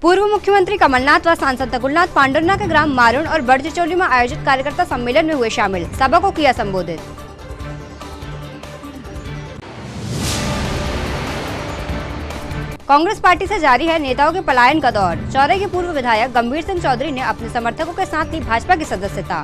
पूर्व मुख्यमंत्री कमलनाथ व सांसद नकुलनाथ पांडुरना के ग्राम मारुण और बड़चिचोली में आयोजित कार्यकर्ता सम्मेलन में हुए शामिल। सभा को किया संबोधित। कांग्रेस पार्टी से जारी है नेताओं के पलायन का दौर। चौरे के पूर्व विधायक गंभीर सिंह चौधरी ने अपने समर्थकों के साथ ली भाजपा की सदस्यता।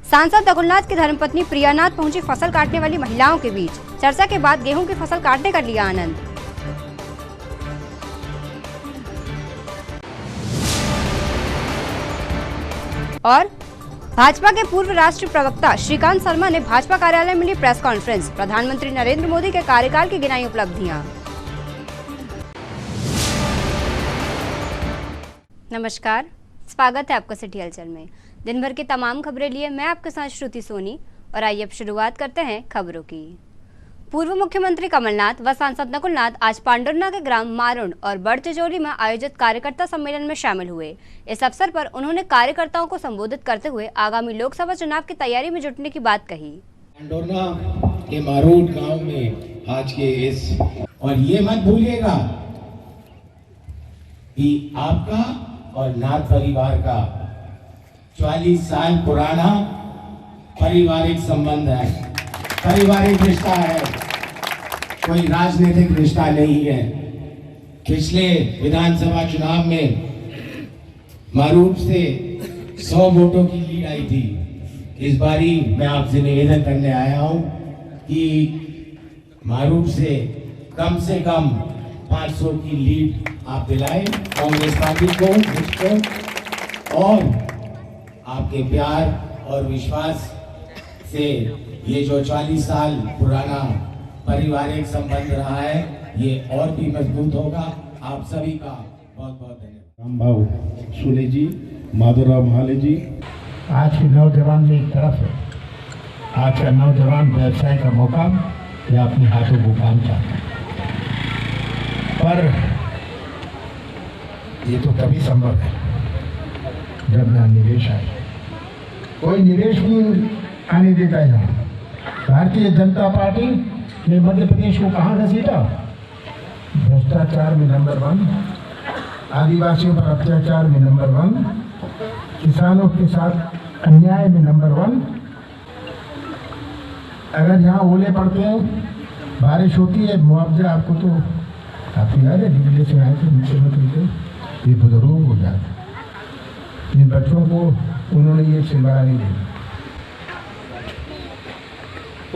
सांसद नकुलनाथ की धर्मपत्नी प्रियानाथ पहुंची फसल काटने वाली महिलाओं के बीच। चर्चा के बाद गेहूं की फसल काटने का लिया आनंद। और भाजपा के पूर्व राष्ट्रीय प्रवक्ता श्रीकांत शर्मा ने भाजपा कार्यालय में ली प्रेस कॉन्फ्रेंस। प्रधानमंत्री नरेंद्र मोदी के कार्यकाल की गिनाई उपलब्धियां। नमस्कार, स्वागत है आपका सिटी हलचल में। दिन भर की तमाम खबरें लिए मैं आपके साथ श्रुति सोनी। और आइए अब शुरुआत करते हैं खबरों की। पूर्व मुख्यमंत्री कमलनाथ व सांसद नकुलनाथ आज पांडुरना के ग्राम मारुण और बड़चिचोली में आयोजित कार्यकर्ता सम्मेलन में शामिल हुए। इस अवसर पर उन्होंने कार्यकर्ताओं को संबोधित करते हुए आगामी लोकसभा चुनाव की तैयारी में जुटने की बात कही। पांडुरना के मारुण गांव में आज के इस और ये मत भूलिएगा कि आपका और नाथ परिवार का 44 साल पुराना पारिवारिक संबंध है, पारिवारिक रिश्ता है, कोई राजनीतिक रिश्ता नहीं है। पिछले विधानसभा चुनाव में मारूफ से 100 वोटों की लीड आई थी। इस बारी मैं आपसे निवेदन करने आया हूं कि मारूफ से कम 500 की लीड आप दिलाएं कांग्रेस पार्टी को, मुझको, और आपके प्यार और विश्वास से ये जो 40 साल पुराना पारिवारिक संबंध रहा है ये और भी मजबूत होगा। आप सभी का बहुत बहुत धन्यवाद। रामभाऊ सुले जी, माधुराव महाले जी। आज के नौजवान में एक तरफ है, आज का नौजवान व्यवसाय का मौका या अपने हाथों को काम चाहता है, पर ये तो तभी संभव है जब यहाँ निवेश आए। कोई निवेश भी आने देता है यहाँ। भारतीय जनता पार्टी ने मध्य प्रदेश को कहाँ घसीटा? भ्रष्टाचार में नंबर 1, आदिवासियों पर अत्याचार में नंबर 1, किसानों के साथ अन्याय में नंबर 1। अगर यहाँ ओले पड़ते हैं, बारिश होती है, मुआवजा आपको तो आपको याद है, दिल्ली से आए थे मुख्यमंत्री से, ये बुजुर्ग हो जाते, इन बच्चों को उन्होंने ये सिलवाया नहीं दी।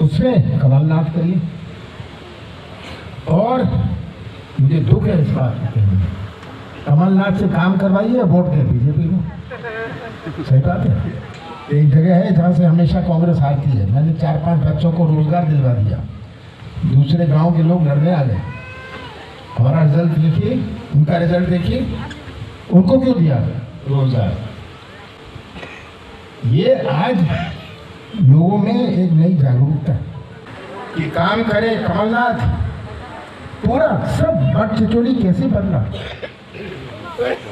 उसमें कमलनाथ करी, और मुझे दुख है इस बात के, कमलनाथ से काम करवाइए, वोट दें बीजेपी को। सही बात है। एक जगह है जहाँ से हमेशा कांग्रेस हारती है। मैंने 4-5 बच्चों को रोजगार दिलवा दिया, दूसरे गांव के लोग लड़ने आ गए। हमारा रिजल्ट देखिए, उनका रिजल्ट देखिए, उनको क्यों दिया रोजगार? ये आज लोगों में एक नई जागरूकता है कि काम करे कमलनाथ। पूरा सब बड़चिचोली कैसे बदला,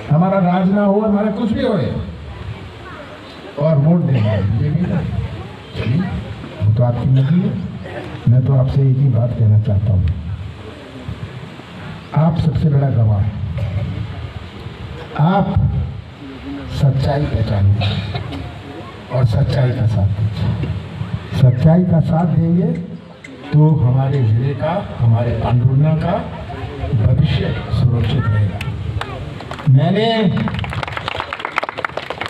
हमारा राज ना हो, हमारा कुछ भी हो, और वोट देंगे बीजेपी को। चलिए, वो तो आपकी मर्जी है। मैं तो आपसे एक ही बात कहना चाहता हूँ, आप सबसे बड़ा गवाह हैं। आप सच्चाई पहचानिए और सच्चाई का साथ दीजिए। सच्चाई का साथ देंगे तो हमारे जिले का, हमारे पांडुरना का भविष्य सुरक्षित रहेगा। मैंने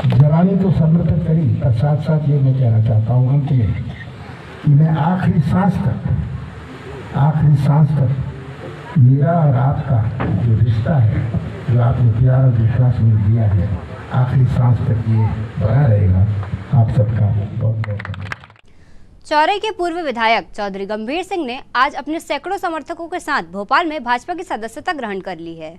जवानी तो समर्पित करी, पर साथ साथ ये मैं कहना चाहता हूँ अंत में कि मैं आखिरी सांस तक मेरा और आपका जो रिश्ता है, जो आपने प्यार और विश्वास में दिया है, आखिरी सांस तक ये बना रहेगा। आप सबका बहुत बहुत धन्यवाद। चौरे के पूर्व विधायक चौधरी गंभीर सिंह ने आज अपने सैकड़ों समर्थकों के साथ भोपाल में भाजपा की सदस्यता ग्रहण कर ली है।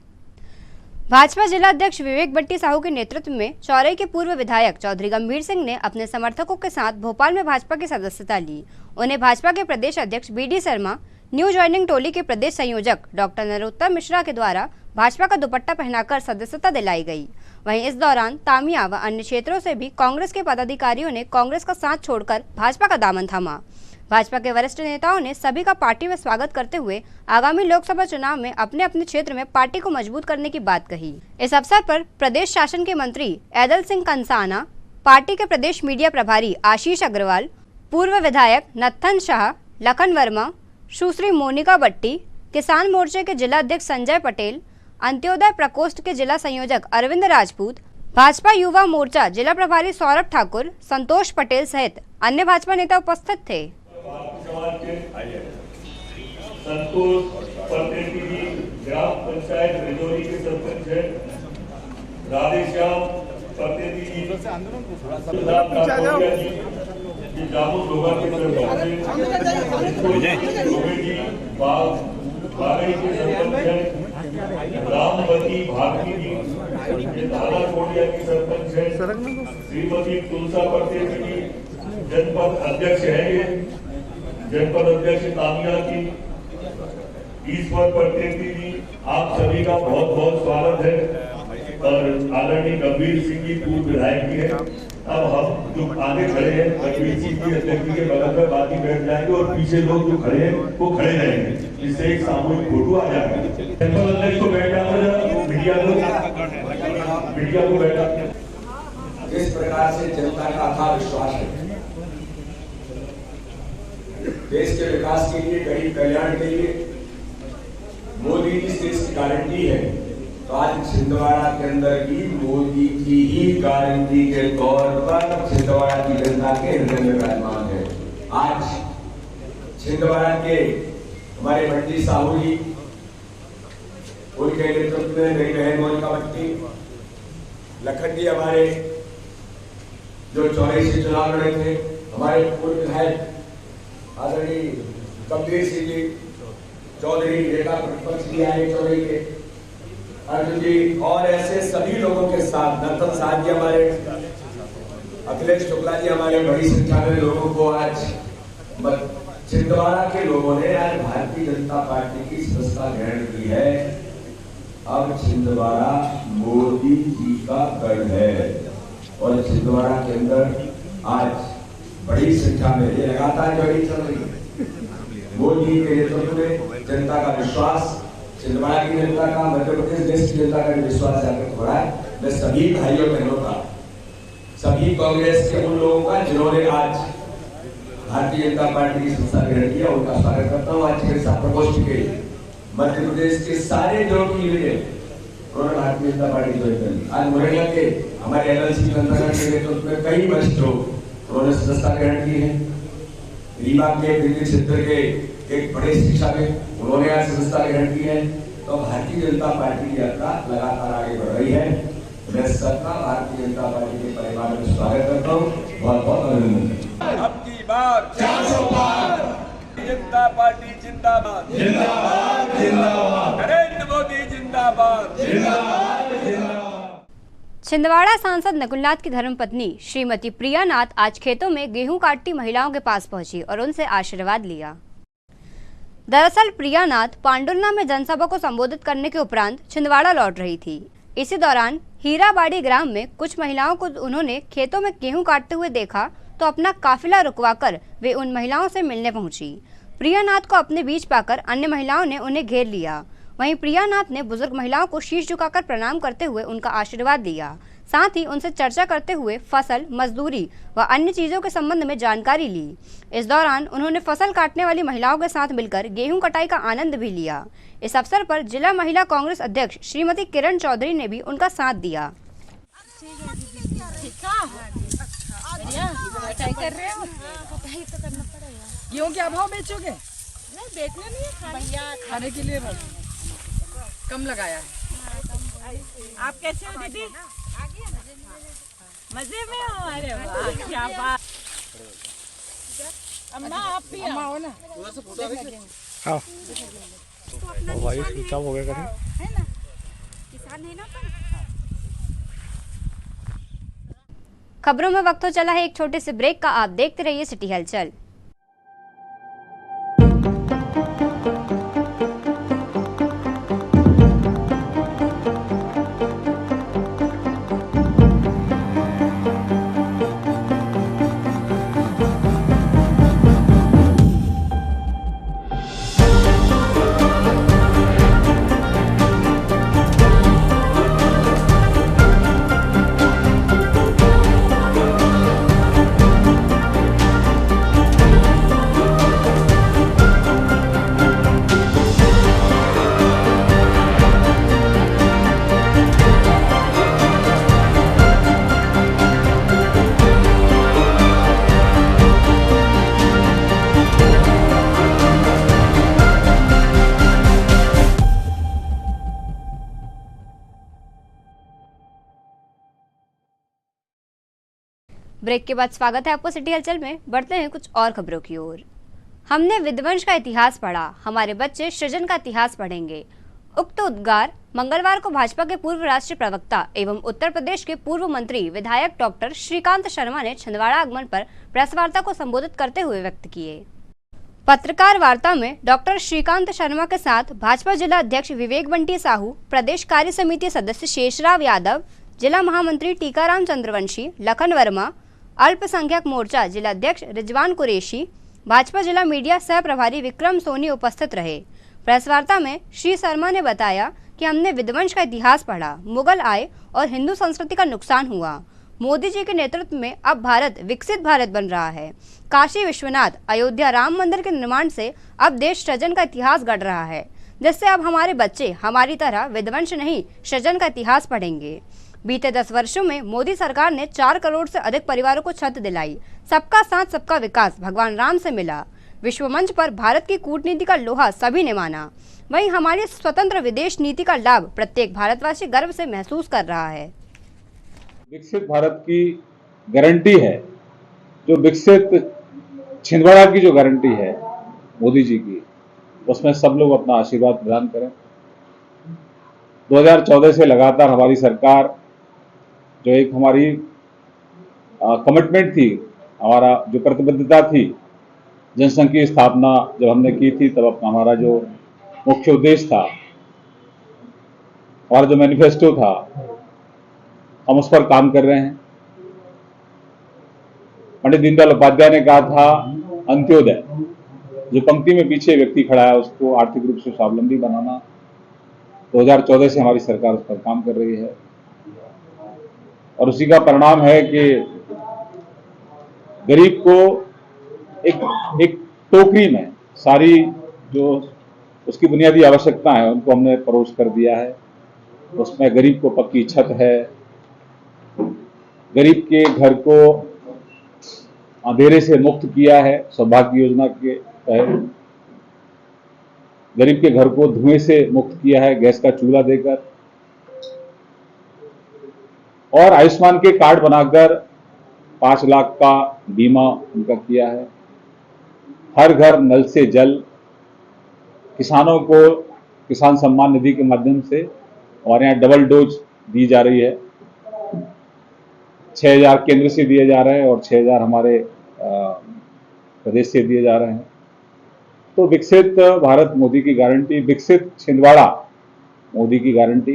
भाजपा जिला अध्यक्ष विवेक बट्टी साहू के नेतृत्व में चौरे के पूर्व विधायक चौधरी गंभीर सिंह ने अपने समर्थकों के साथ भोपाल में भाजपा की सदस्यता ली। उन्हें भाजपा के प्रदेश अध्यक्ष BD शर्मा, न्यू ज्वाइनिंग टोली के प्रदेश संयोजक डॉक्टर नरोत्तम मिश्रा के द्वारा भाजपा का दुपट्टा पहनाकर सदस्यता दिलाई गई। वहीं इस दौरान तामिया व अन्य क्षेत्रों से भी कांग्रेस के पदाधिकारियों ने कांग्रेस का साथ छोड़कर भाजपा का दामन थामा। भाजपा के वरिष्ठ नेताओं ने सभी का पार्टी में स्वागत करते हुए आगामी लोकसभा चुनाव में अपने अपने क्षेत्र में पार्टी को मजबूत करने की बात कही। इस अवसर पर प्रदेश शासन के मंत्री ऐदल सिंह कंसाना, पार्टी के प्रदेश मीडिया प्रभारी आशीष अग्रवाल, पूर्व विधायक नत्थन शाह, लखन वर्मा, सुश्री मोनिका बट्टी, किसान मोर्चे के जिला अध्यक्ष संजय पटेल, अंत्योदय प्रकोष्ठ के जिला संयोजक अरविंद राजपूत, भाजपा युवा मोर्चा जिला प्रभारी सौरभ ठाकुर, संतोष पटेल सहित अन्य भाजपा नेता उपस्थित थे। संतोष पटेल जी ग्राम पंचायत रिजोरी के सरपंच है, राधेश्याम पटेल जी जामुन लोगा के सरपंच है, बागई के सरपंच है, रामवती भारती जी धारा कोडिया की सरपंच है, श्रीमती तुलसा पटेल जी जनपद अध्यक्ष है, ये जनपद अध्यक्ष तामिया की, ईश्वर पटेल जी आप सभी का बहुत बहुत स्वागत है। और आदरणीय गंभीर सिंह जी पूर्व विधायक जी है। अब हम जो आगे खड़े हैं गंभीर सिंह जी अध्यक्ष जी के बगल में बाकी बैठ जाएंगे और पीछे लोग जो खड़े हैं वो खड़े रहेंगे, इससे एक सामूहिक फोटो आ जाएगा। जनपद अध्यक्ष को बैठ जाओ, मीडिया को बैठा। जिस प्रकार से जनता का अथाह विश्वास है देश के विकास के लिए, गरीब कल्याण के लिए मोदी जी से इसकी गारंटी है, तो आज छिंदवाड़ा के अंदर भी मोदी की ही गारंटी के तौर पर छिंदवाड़ा की जनता के हृदय में विराजमान है। आज छिंदवाड़ा के हमारे बट्टी साहू जी, उनके नेतृत्व में मेरी बहन मोनिका बट्टी, लखन जी हमारे जो 84 से चुनाव लड़े थे, हमारे पूर्व विधायक आदरणीय गंभीर सिंह जी चौधरी, नेता प्रतिपक्ष भी आए चौधरी के, अर्जुन जी और ऐसे सभी लोगों के साथ नत्थन साहब जी हमारे, अखिलेश शुक्ला जी हमारे, बड़ी संख्या में लोगों को आज छिंदवाड़ा के लोगों ने आज भारतीय जनता पार्टी की सदस्यता ग्रहण की है। अब छिंदवाड़ा मोदी जी का गढ़ है और छिंदवाड़ा के अंदर आज बड़ी संख्या में ये लगातार जड़ी चल रही है। मोदी के नेतृत्व में जनता का विश्वास, छिंदवाड़ा की जनता का, मध्य प्रदेश देश की जनता का विश्वास जागृत हो रहा है। मैं सभी भाइयों बहनों का, सभी कांग्रेस के उन लोगों का जिन्होंने आज भारतीय जनता पार्टी की सदस्यता ग्रहण किया, उनका स्वागत करता हूँ। आज चिकित्सा प्रकोष्ठ के मध्य प्रदेश के सारे जिलों की उन्होंने भारतीय जनता पार्टी ज्वाइन कर ली। आज मुरैना के हमारे ऐदल सिंह कंसाना के नेतृत्व में कई वरिष्ठ लोग उन्होंने सदस्यता ग्रहण की है। रीवा के दिल्ली क्षेत्र के एक बड़े शिक्षा में उन्होंने आज सदस्यता ग्रहण की है। तो भारतीय जनता पार्टी की यात्रा लगातार आगे बढ़ रही है। मैं सबका भारतीय जनता पार्टी के परिवार में स्वागत करता हूँ। बहुत बहुत अभिनंदन। अब की बार 400 पार, जनता पार्टी जिंदाबाद, जिंदाबाद जिंदाबाद, नरेंद्र मोदी जिंदाबाद, जिंदाबाद जिंदाबाद। छिंदवाड़ा सांसद नकुलनाथ की धर्मपत्नी श्रीमती प्रिया नाथ आज खेतों में गेहूं काटती महिलाओं के पास पहुंची और उनसे आशीर्वाद लिया। दरअसल प्रिया नाथ पांडुरना में जनसभा को संबोधित करने के उपरांत छिंदवाड़ा लौट रही थी। इसी दौरान हीराबाड़ी ग्राम में कुछ महिलाओं को उन्होंने खेतों में गेहूं काटते हुए देखा तो अपना काफिला रुकवाकर वे उन महिलाओं से मिलने पहुंची। प्रिया नाथ को अपने बीच पाकर अन्य महिलाओं ने उन्हें घेर लिया। वहीं प्रिया नाथ ने बुजुर्ग महिलाओं को शीश झुकाकर प्रणाम करते हुए उनका आशीर्वाद लिया। साथ ही उनसे चर्चा करते हुए फसल, मजदूरी व अन्य चीजों के संबंध में जानकारी ली। इस दौरान उन्होंने फसल काटने वाली महिलाओं के साथ मिलकर गेहूं कटाई का आनंद भी लिया। इस अवसर पर जिला महिला कांग्रेस अध्यक्ष श्रीमती किरण चौधरी ने भी उनका साथ दिया। गेहूं क्या भाव बेचोगे? नहीं बेचने नहीं है, खाने के लिए कम लगाया है। आप कैसे हो दीदी? मजे में हो? अरे वाह क्या बात। अम्मा आप भी अम्मा हो ना? हाँ भाई स्विच ऑफ हो गया करें है ना, किसान है ना। खबरों में वक्त हो चला है एक छोटे से ब्रेक का। आप देखते रहिए सिटी हलचल। ब्रेक के बाद स्वागत है आपको सिटी हलचल में। बढ़ते हैं कुछ और खबरों की ओर। हमने विध्वंस का इतिहास पढ़ा, हमारे बच्चे सृजन का इतिहास पढ़ेंगे। उक्त उद्गार मंगलवार को भाजपा के पूर्व राष्ट्रीय प्रवक्ता एवं उत्तर प्रदेश के पूर्व मंत्री विधायक डॉक्टर श्रीकांत शर्मा ने छिंदवाड़ा आगमन पर प्रेस वार्ता को संबोधित करते हुए व्यक्त किए। पत्रकार वार्ता में डॉक्टर श्रीकांत शर्मा के साथ भाजपा जिला अध्यक्ष विवेक बंटी साहू, प्रदेश कार्य समिति सदस्य शेषराव यादव, जिला महामंत्री टीकाराम चंद्रवंशी, लखन वर्मा, अल्पसंख्यक मोर्चा जिला अध्यक्ष रिजवान कुरैशी, भाजपा जिला मीडिया सह प्रभारी विक्रम सोनी उपस्थित रहे। प्रेस वार्ता में श्री शर्मा ने बताया कि हमने विध्वंस का इतिहास पढ़ा, मुगल आए और हिंदू संस्कृति का नुकसान हुआ। मोदी जी के नेतृत्व में अब भारत विकसित भारत बन रहा है। काशी विश्वनाथ, अयोध्या राम मंदिर के निर्माण से अब देश सृजन का इतिहास गढ़ रहा है, जिससे अब हमारे बच्चे हमारी तरह विध्वंस नहीं सृजन का इतिहास पढ़ेंगे। बीते 10 वर्षों में मोदी सरकार ने 4 करोड़ से अधिक परिवारों को छत दिलाई। सबका साथ सबका विकास भगवान राम से मिला। विश्व मंच पर भारत की कूटनीति का लोहा सभी ने माना। वहीं हमारी स्वतंत्र विदेश नीति का लाभ प्रत्येक भारतवासी गर्व से महसूस कर रहा है। विकसित भारत की गारंटी है, जो विकसित छिंदवाड़ा की जो गारंटी है मोदी जी की, उसमें सब लोग अपना आशीर्वाद प्रदान करें। 2014 से लगातार हमारी सरकार जो एक हमारी कमिटमेंट थी, हमारा जो प्रतिबद्धता थी, जनसंघ की स्थापना जब हमने की थी तब हमारा जो मुख्य उद्देश्य था, हमारा जो मैनिफेस्टो था, हम उस पर काम कर रहे हैं। पंडित दीनदयाल उपाध्याय ने कहा था अंत्योदय, जो पंक्ति में पीछे व्यक्ति खड़ा है उसको आर्थिक रूप से स्वावलंबी बनाना। 2014 से हमारी सरकार उस पर काम कर रही है और उसी का परिणाम है कि गरीब को एक टोकरी में सारी जो उसकी बुनियादी आवश्यकता है उनको हमने परोस कर दिया है। उसमें गरीब को पक्की छत है, गरीब के घर को अंधेरे से मुक्त किया है सौभाग्य योजना के तहत, गरीब के घर को धुएं से मुक्त किया है गैस का चूल्हा देकर, और आयुष्मान के कार्ड बनाकर 5 लाख का बीमा उनका किया है। हर घर नल से जल, किसानों को किसान सम्मान निधि के माध्यम से और यहाँ डबल डोज दी जा रही है। 6,000 केंद्र से दिए जा रहे हैं और 6,000 हमारे प्रदेश से दिए जा रहे हैं। तो विकसित भारत मोदी की गारंटी, विकसित छिंदवाड़ा मोदी की गारंटी।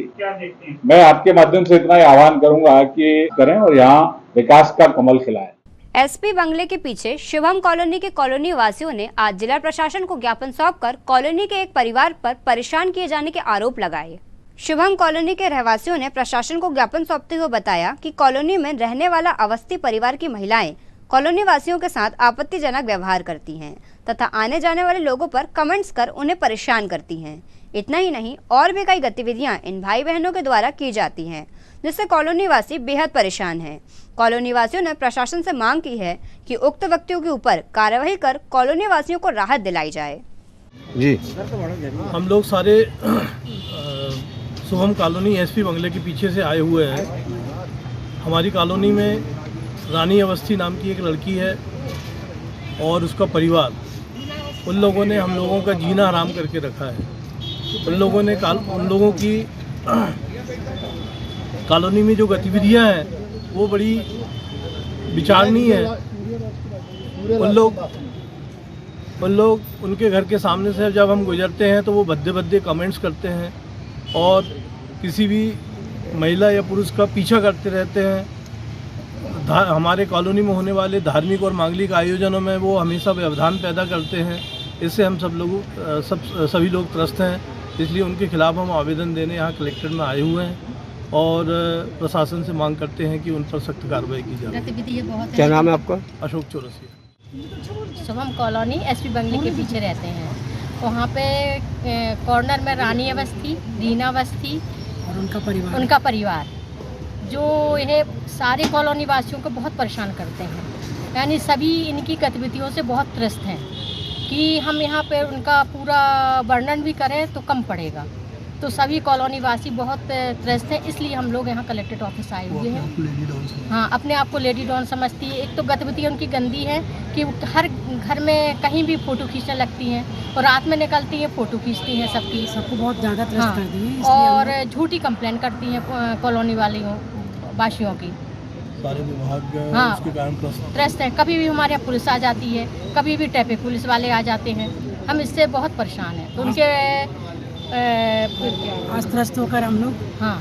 मैं आपके माध्यम से इतना ही आह्वान करूंगा कि करें और यहाँ विकास का कमल खिलाएं। एसपी बंगले के पीछे शुभम कॉलोनी के कॉलोनी वासियों ने आज जिला प्रशासन को ज्ञापन सौंपकर कॉलोनी के एक परिवार पर परेशान किए जाने के आरोप लगाए। शुभम कॉलोनी के रहवासियों ने प्रशासन को ज्ञापन सौंपते हुए बताया कि कॉलोनी में रहने वाला अवस्थी परिवार की महिलाएं कॉलोनी वासियों के साथ आपत्तिजनक व्यवहार करती हैं तथा आने जाने वाले लोगों पर कमेंट्स कर उन्हें परेशान करती हैं। इतना ही नहीं, और भी कई गतिविधियां इन भाई बहनों के द्वारा की जाती हैं, जिससे कॉलोनी वासी बेहद परेशान हैं। कॉलोनी वासियों ने प्रशासन से मांग की है कि उक्त व्यक्तियों के ऊपर कार्रवाई कर कॉलोनी वासियों को राहत दिलाई जाए। जी, हम लोग सारे शुभम कॉलोनी एसपी बंगले के पीछे से आए हुए हैं। हमारी कॉलोनी में रानी अवस्थी नाम की एक लड़की है और उसका परिवार, उन लोगों ने हम लोगों का जीना हराम करके रखा है। उन लोगों की कॉलोनी में जो गतिविधियां हैं वो बड़ी विचारणीय है। उन लोग उनके घर के सामने से जब हम गुजरते हैं तो वो भद्दे भद्दे कमेंट्स करते हैं और किसी भी महिला या पुरुष का पीछा करते रहते हैं। हमारे कॉलोनी में होने वाले धार्मिक और मांगलिक आयोजनों में वो हमेशा व्यवधान पैदा करते हैं। इससे हम सभी लोग त्रस्त हैं, इसलिए उनके खिलाफ हम आवेदन देने यहाँ कलेक्ट्रेट में आए हुए हैं और प्रशासन से मांग करते हैं कि उन पर सख्त कार्रवाई की जाए। क्या नाम है आपका? अशोक चौरसिया। शुभम कॉलोनी एसपी बंगले के पीछे रहते हैं। वहाँ पे कॉर्नर में रानी अवस्थी, रीना अवस्थी और उनका परिवार जो ये सारे कॉलोनी वासियों को बहुत परेशान करते हैं। यानी सभी इनकी गतिविधियों से बहुत त्रस्त हैं कि हम यहाँ पे उनका पूरा वर्णन भी करें तो कम पड़ेगा। तो सभी कॉलोनी वासी बहुत त्रस्त हैं, इसलिए हम लोग यहाँ कलेक्ट्रेट ऑफिस आए हुए हैं। हाँ, अपने आप को लेडी डॉन समझती है। एक तो गतिविधि उनकी गंदी है कि हर घर में कहीं भी फ़ोटो खींचने लगती हैं और रात में निकलती हैं, फ़ोटो खींचती हैं सबको बहुत ज़्यादा त्रस्त कर दी है। और झूठी कंप्लेंट करती हैं कॉलोनी वासियों की। सारे विभाग हाँ, उसके कारण त्रस्त है। कभी भी हमारे यहाँ पुलिस आ जाती है, कभी भी ट्रैफिक पुलिस वाले आ जाते हैं, हम इससे बहुत परेशान हैं। तो उनके आज त्रस्त होकर हम लोग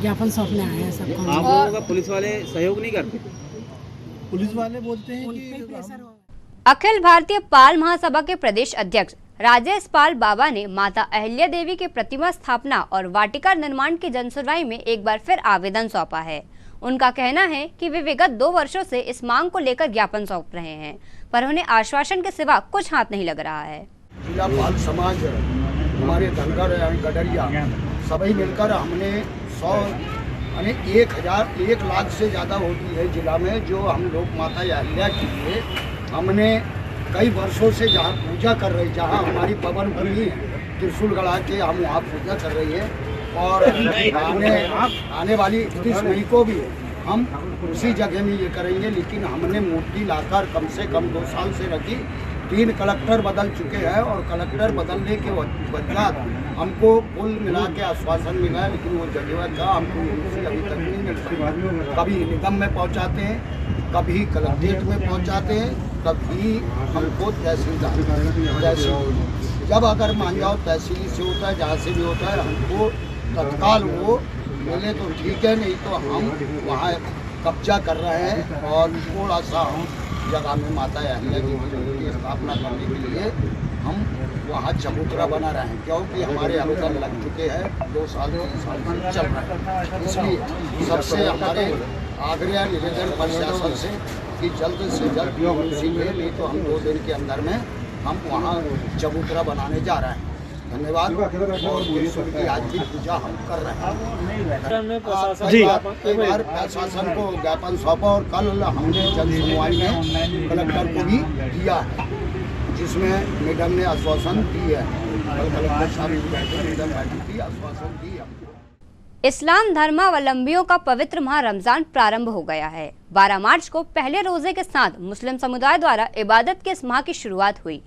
ज्ञापन सौंपने आए हैं सबको। आप लोगों का पुलिस वाले सहयोग नहीं करते? पुलिस वाले बोलते हैं कि अखिल भारतीय पाल महासभा के प्रदेश अध्यक्ष राजेश पाल बाबा ने माता अहिल्या देवी के प्रतिमा स्थापना और वाटिका निर्माण की जनसुनवाई में एक बार फिर आवेदन सौंपा है। उनका कहना है कि वे विगत 2 वर्षों से इस मांग को लेकर ज्ञापन सौंप रहे हैं, पर उन्हें आश्वासन के सिवा कुछ हाथ नहीं लग रहा है। जिला पाल समाज, हमारे धनगर गडरिया सभी मिलकर हमने 1 लाख से ज़्यादा होती है जिला में, जो हम लोग माता अहिल्या के लिए हमने कई वर्षों से जहाँ पूजा कर रहे, जहाँ हमारी पवन भूमि है, त्रिशूल गड़ा के हम वहाँ पूजा कर रही है। और आने वाली 31 मई को भी हम उसी जगह में ये करेंगे। लेकिन हमने मूर्ति लाकर कम से कम 2 साल से रखी। 3 कलेक्टर बदल चुके हैं और कलेक्टर बदलने के वजह हमको कुल मिला के आश्वासन मिला है, लेकिन वो जगह का हमको अभी तक नहीं मिलता। कभी निगम में पहुंचाते हैं, कभी कलेक्ट्रेट में पहुंचाते हैं, कभी हमको तहसील जब अगर मान जाओ तहसील से होता है, जहाँ से भी होता है, हमको तत्काल वो मिले तो ठीक है, नहीं तो हम वहाँ कब्जा कर रहे हैं और थोड़ा सा हम जगह में माता अहिल्या की स्थापना करने के लिए हम वहाँ चबूतरा बना रहे हैं, क्योंकि हमारे आवेदन लग चुके हैं 2 साल 3 साल से चल रहे हैं। इसलिए सबसे हमारे आग्रह निवेदन प्रशासन से कि जल्द से जल्द उसी में, नहीं तो हम 2 दिन के अंदर में हम वहाँ चबूतरा बनाने जा रहे हैं। धन्यवाद। और आज की पूजा हम कर रहे हैं। प्रशासन को ज्ञापन सौंपा और कल हमने जन सुनवाई में कलेक्टर को भी दिया है, जिसमें मैडम ने आश्वासन दी है। कलेक्टर साहब मैडम बैठी थी, आश्वासन दी है। इस्लाम धर्मावलंबियों का पवित्र माह रमजान प्रारंभ हो गया है। 12 मार्च को पहले रोजे के साथ मुस्लिम समुदाय द्वारा इबादत के इस माह की शुरुआत हुई।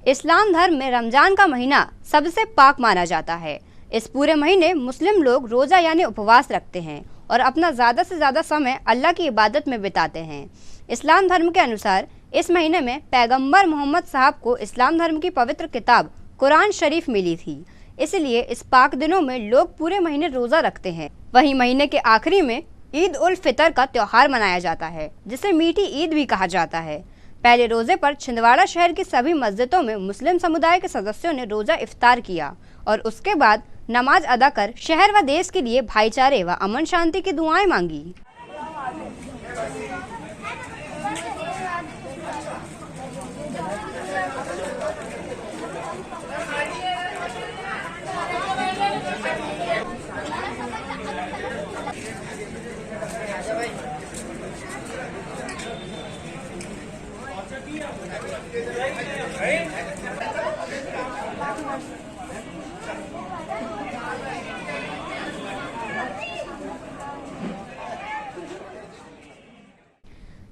इस्लाम धर्म में रमजान का महीना सबसे पाक माना जाता है। इस पूरे महीने मुस्लिम लोग रोजा यानी उपवास रखते हैं और अपना ज़्यादा से ज़्यादा समय अल्लाह की इबादत में बिताते हैं। इस्लाम धर्म के अनुसार इस महीने में पैगंबर मोहम्मद साहब को इस्लाम धर्म की पवित्र किताब कुरान शरीफ मिली थी, इसलिए इस पाक दिनों में लोग पूरे महीने रोज़ा रखते हैं। वहीं महीने के आखिरी में ईद उल फितर का त्यौहार मनाया जाता है, जिसे मीठी ईद भी कहा जाता है। पहले रोजे पर छिंदवाड़ा शहर की सभी मस्जिदों में मुस्लिम समुदाय के सदस्यों ने रोजा इफ्तार किया और उसके बाद नमाज अदा कर शहर व देश के लिए भाईचारे व अमन शांति की दुआएं मांगी।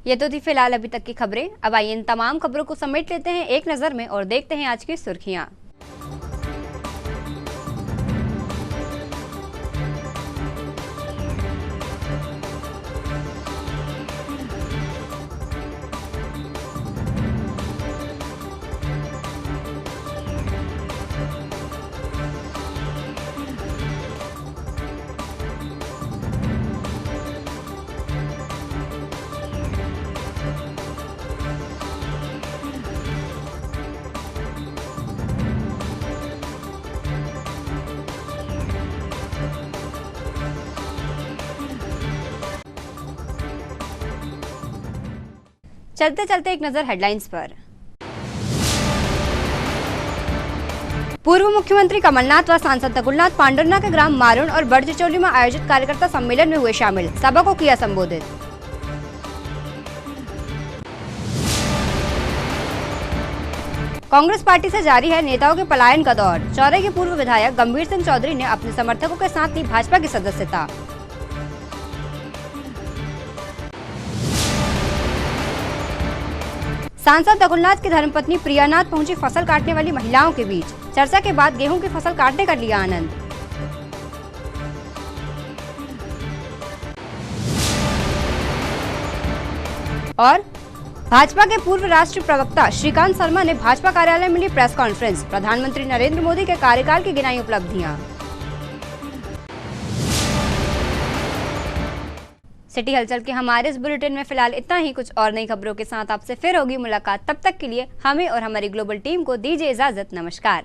ये तो थी फिलहाल अभी तक की खबरें। अब आइए इन तमाम खबरों को समेट लेते हैं एक नज़र में और देखते हैं आज की सुर्खियां। चलते चलते एक नजर हेडलाइंस पर। पूर्व मुख्यमंत्री कमलनाथ व सांसद नकुलनाथ पांडुरना के ग्राम मारून और बड़चिचोली में आयोजित कार्यकर्ता सम्मेलन में हुए शामिल, सभा को किया संबोधित। कांग्रेस पार्टी से जारी है नेताओं के पलायन का दौर। चौरे के पूर्व विधायक गंभीर सिंह चौधरी ने अपने समर्थकों के साथ ली भाजपा की सदस्यता। सांसद रघुनाथ की धर्मपत्नी प्रियानाथ पहुंची फसल काटने वाली महिलाओं के बीच। चर्चा के बाद गेहूं की फसल काटने का लिया आनंद। और भाजपा के पूर्व राष्ट्रीय प्रवक्ता श्रीकांत शर्मा ने भाजपा कार्यालय में ली प्रेस कॉन्फ्रेंस। प्रधानमंत्री नरेंद्र मोदी के कार्यकाल की गिनाई उपलब्धियां। सिटी हलचल के हमारे इस बुलेटिन में फिलहाल इतना ही। कुछ और नई खबरों के साथ आपसे फिर होगी मुलाकात। तब तक के लिए हमें और हमारी ग्लोबल टीम को दीजिए इजाजत। नमस्कार।